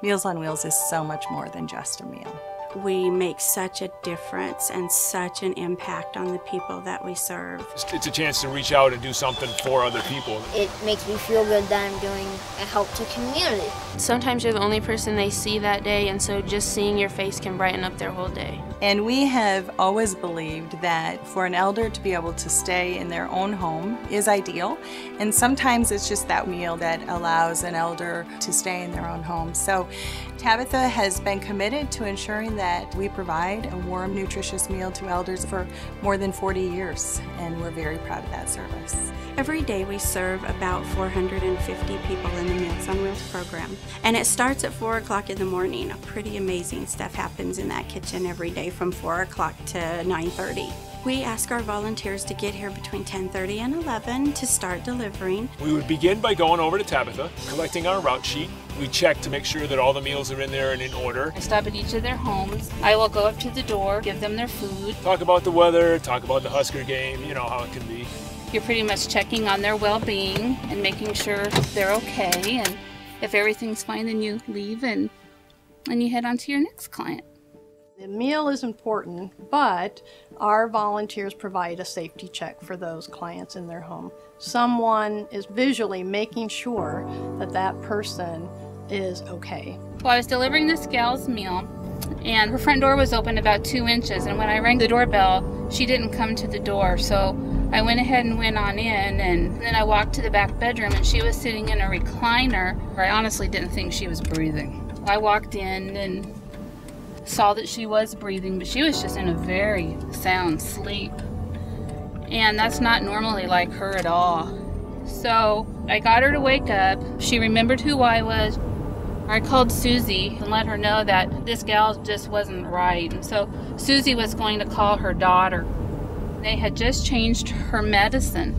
Meals on Wheels is so much more than just a meal. We make such a difference and such an impact on the people that we serve. It's a chance to reach out and do something for other people. It makes me feel good that I'm doing a help to community. Sometimes you're the only person they see that day, and so just seeing your face can brighten up their whole day. And we have always believed that for an elder to be able to stay in their own home is ideal. And sometimes it's just that meal that allows an elder to stay in their own home. So Tabitha has been committed to ensuring that we provide a warm, nutritious meal to elders for more than 40 years. And we're very proud of that service. Every day we serve about 450 people in the Meals on Wheels program. And it starts at 4 o'clock in the morning. Pretty amazing stuff happens in that kitchen every day from 4 o'clock to 9:30. We ask our volunteers to get here between 10:30 and 11 to start delivering. We would begin by going over to Tabitha, collecting our route sheet. We check to make sure that all the meals are in there and in order. I stop at each of their homes. I will go up to the door, give them their food. Talk about the weather, talk about the Husker game, you know how it can be. You're pretty much checking on their well-being and making sure they're okay. And if everything's fine, then you leave and you head on to your next client. The meal is important, but our volunteers provide a safety check for those clients in their home. Someone is visually making sure that that person is okay. Well, I was delivering this gal's meal, and her front door was open about 2 inches, and when I rang the doorbell, she didn't come to the door, so I went ahead and went on in, and then I walked to the back bedroom, and she was sitting in a recliner where I honestly didn't think she was breathing. I walked in and saw that she was breathing, but she was just in a very sound sleep. And that's not normally like her at all. So I got her to wake up. She remembered who I was. I called Susie and let her know that this gal just wasn't right. And so Susie was going to call her daughter. They had just changed her medicine,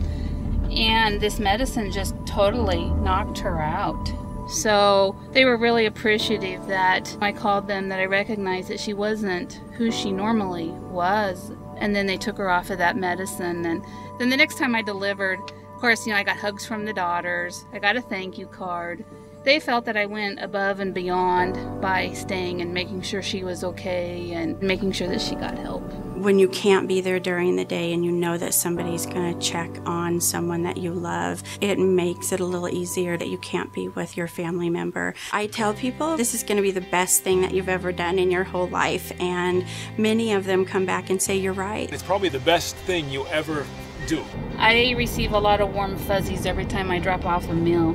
and this medicine just totally knocked her out. So they were really appreciative that I called them, that I recognized that she wasn't who she normally was. And then they took her off of that medicine. And then the next time I delivered, of course, you know, I got hugs from the daughters. I got a thank you card. They felt that I went above and beyond by staying and making sure she was okay and making sure that she got help. When you can't be there during the day and you know that somebody's going to check on someone that you love, it makes it a little easier that you can't be with your family member. I tell people this is going to be the best thing that you've ever done in your whole life, and many of them come back and say, you're right. It's probably the best thing you ever do. I receive a lot of warm fuzzies every time I drop off a meal,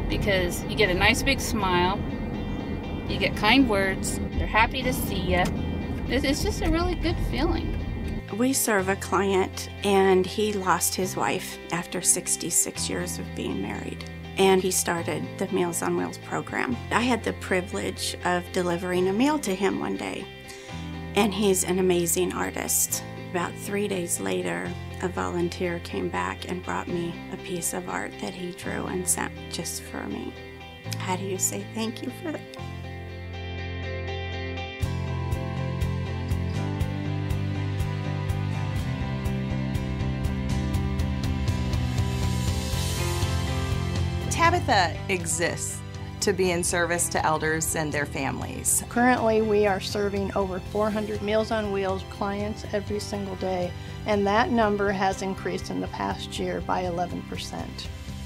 because you get a nice big smile, you get kind words, they're happy to see you. It's just a really good feeling. We serve a client, and he lost his wife after 66 years of being married. And he started the Meals on Wheels program. I had the privilege of delivering a meal to him one day, and he's an amazing artist. About 3 days later, a volunteer came back and brought me a piece of art that he drew and sent just for me. How do you say thank you for that? Tabitha exists to be in service to elders and their families. Currently, we are serving over 400 Meals on Wheels clients every single day, and that number has increased in the past year by 11%.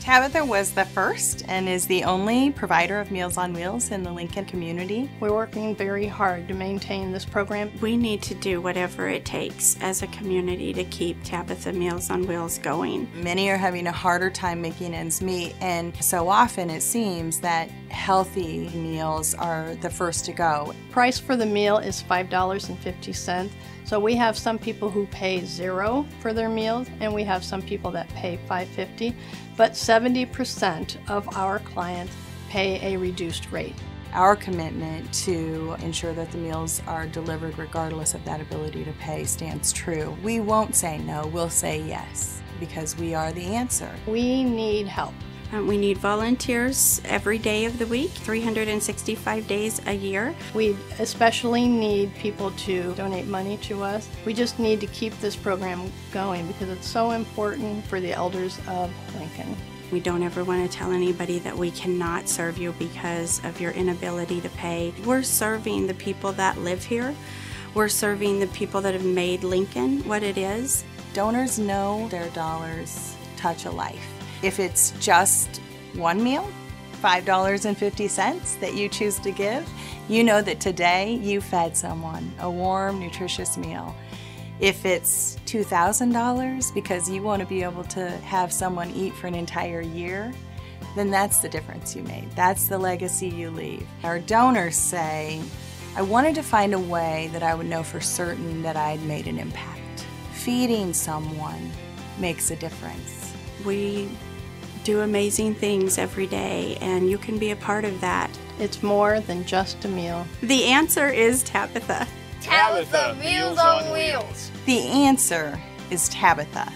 Tabitha was the first and is the only provider of Meals on Wheels in the Lincoln community. We're working very hard to maintain this program. We need to do whatever it takes as a community to keep Tabitha Meals on Wheels going. Many are having a harder time making ends meet, and so often it seems that healthy meals are the first to go. Price for the meal is $5.50. So we have some people who pay $0 for their meals, and we have some people that pay $5.50, but 70% of our clients pay a reduced rate. Our commitment to ensure that the meals are delivered regardless of that ability to pay stands true. We won't say no, we'll say yes, because we are the answer. We need help. We need volunteers every day of the week, 365 days a year. We especially need people to donate money to us. We just need to keep this program going because it's so important for the elders of Lincoln. We don't ever want to tell anybody that we cannot serve you because of your inability to pay. We're serving the people that live here. We're serving the people that have made Lincoln what it is. Donors know their dollars touch a life. If it's just one meal, $5.50 that you choose to give, you know that today you fed someone a warm, nutritious meal. If it's $2,000 because you want to be able to have someone eat for an entire year, then that's the difference you made. That's the legacy you leave. Our donors say, I wanted to find a way that I would know for certain that I'd made an impact. Feeding someone makes a difference. We do amazing things every day, and you can be a part of that. It's more than just a meal. The answer is Tabitha. Tabitha Meals on Wheels. The answer is Tabitha.